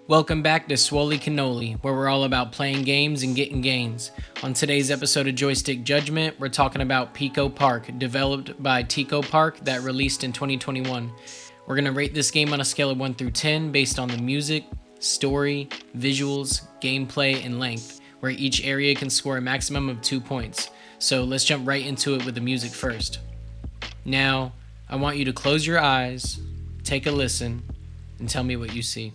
Welcome back to Swoley Cannoli, where we're all about playing games and getting gains. On today's episode of Joystick Judgment, we're talking about Pico Park, developed by Tico Park, that released in 2021. We're going to rate this game on a scale of 1 through 10 based on the music, story, visuals, gameplay, and length, where each area can score a maximum of 2 points. So let's jump right into it with the music first. Now, I want you to close your eyes, take a listen, and tell me what you see.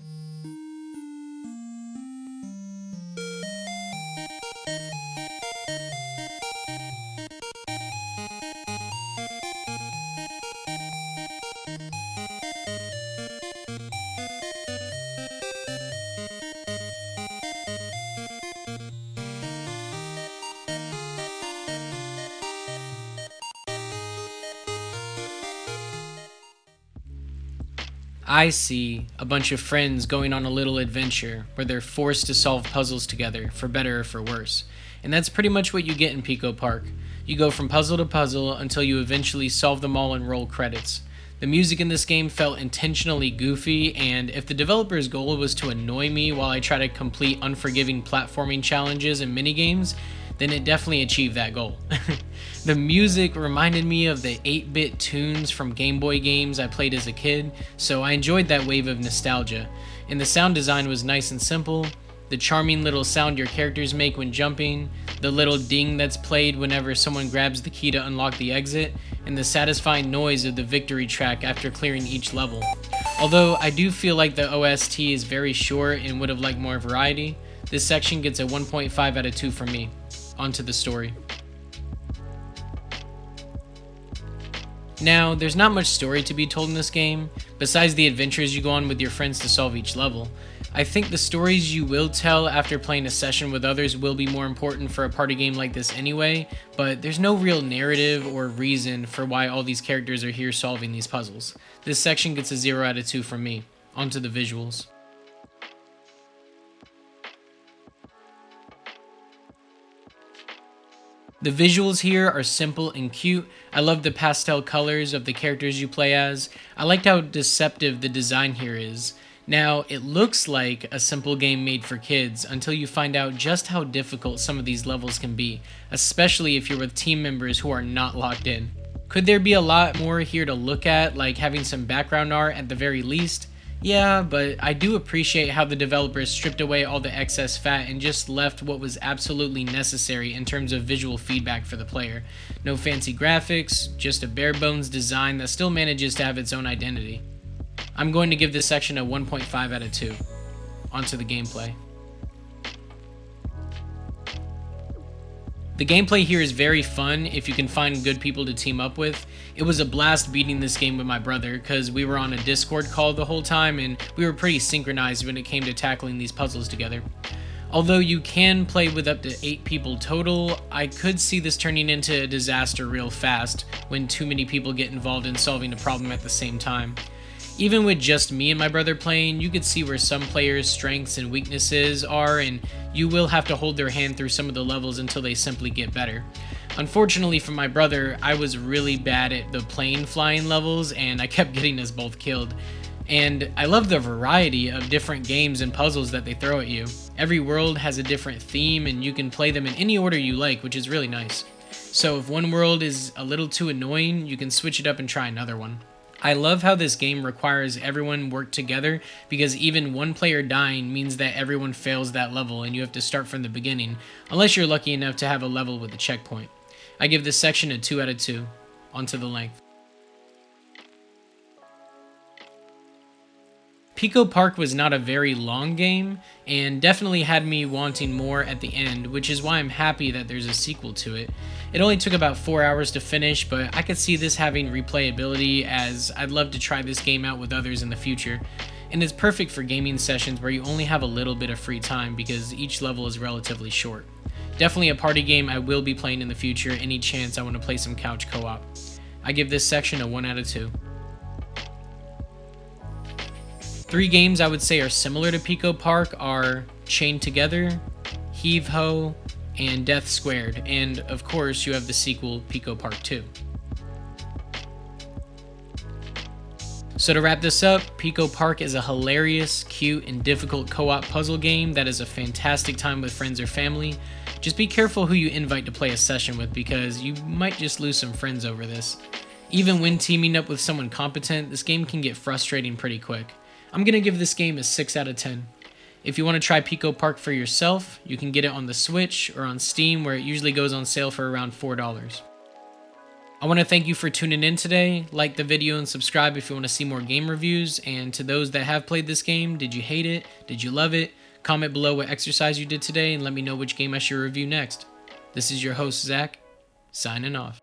I see a bunch of friends going on a little adventure where they're forced to solve puzzles together, for better or for worse. And that's pretty much what you get in Pico Park. You go from puzzle to puzzle until you eventually solve them all and roll credits. The music in this game felt intentionally goofy, and if the developer's goal was to annoy me while I try to complete unforgiving platforming challenges and minigames, then it definitely achieved that goal. The music reminded me of the 8-bit tunes from Game Boy games I played as a kid, so I enjoyed that wave of nostalgia. And the sound design was nice and simple, the charming little sound your characters make when jumping, the little ding that's played whenever someone grabs the key to unlock the exit, and the satisfying noise of the victory track after clearing each level. Although I do feel like the OST is very short and would have liked more variety, this section gets a 1.5 out of 2 from me. On to the story. Now, there's not much story to be told in this game, besides the adventures you go on with your friends to solve each level. I think the stories you will tell after playing a session with others will be more important for a party game like this anyway, but there's no real narrative or reason for why all these characters are here solving these puzzles. This section gets a 0 out of 2 from me. On to the visuals. The visuals here are simple and cute. I love the pastel colors of the characters you play as. I liked how deceptive the design here is. Now, it looks like a simple game made for kids until you find out just how difficult some of these levels can be, especially if you're with team members who are not locked in. Could there be a lot more here to look at, like having some background art at the very least? Yeah, but I do appreciate how the developers stripped away all the excess fat and just left what was absolutely necessary in terms of visual feedback for the player. No fancy graphics, just a bare bones design that still manages to have its own identity. I'm going to give this section a 1.5 out of 2. On to the gameplay. The gameplay here is very fun if you can find good people to team up with. It was a blast beating this game with my brother because we were on a Discord call the whole time and we were pretty synchronized when it came to tackling these puzzles together. Although you can play with up to 8 people total, I could see this turning into a disaster real fast when too many people get involved in solving a problem at the same time. Even with just me and my brother playing, you could see where some players' strengths and weaknesses are, and you will have to hold their hand through some of the levels until they simply get better. Unfortunately for my brother, I was really bad at the plane flying levels, and I kept getting us both killed. And I love the variety of different games and puzzles that they throw at you. Every world has a different theme, and you can play them in any order you like, which is really nice. So if one world is a little too annoying, you can switch it up and try another one. I love how this game requires everyone work together because even one player dying means that everyone fails that level and you have to start from the beginning, unless you're lucky enough to have a level with a checkpoint. I give this section a 2 out of 2. On to the length. Pico Park was not a very long game, and definitely had me wanting more at the end, which is why I'm happy that there's a sequel to it. It only took about 4 hours to finish, but I could see this having replayability as I'd love to try this game out with others in the future. And it's perfect for gaming sessions where you only have a little bit of free time because each level is relatively short. Definitely a party game I will be playing in the future any chance I want to play some couch co-op. I give this section a 1 out of 2. 3 games I would say are similar to Pico Park are Chained Together, Heave Ho, and Death Squared, and of course you have the sequel Pico Park 2. So to wrap this up, Pico Park is a hilarious, cute, and difficult co-op puzzle game that is a fantastic time with friends or family. Just be careful who you invite to play a session with because you might just lose some friends over this. Even when teaming up with someone competent, this game can get frustrating pretty quick. I'm going to give this game a 6 out of 10. If you want to try Pico Park for yourself, you can get it on the Switch or on Steam where it usually goes on sale for around $4. I want to thank you for tuning in today. Like the video and subscribe if you want to see more game reviews. And to those that have played this game, did you hate it? Did you love it? Comment below what exercise you did today and let me know which game I should review next. This is your host, Zach, signing off.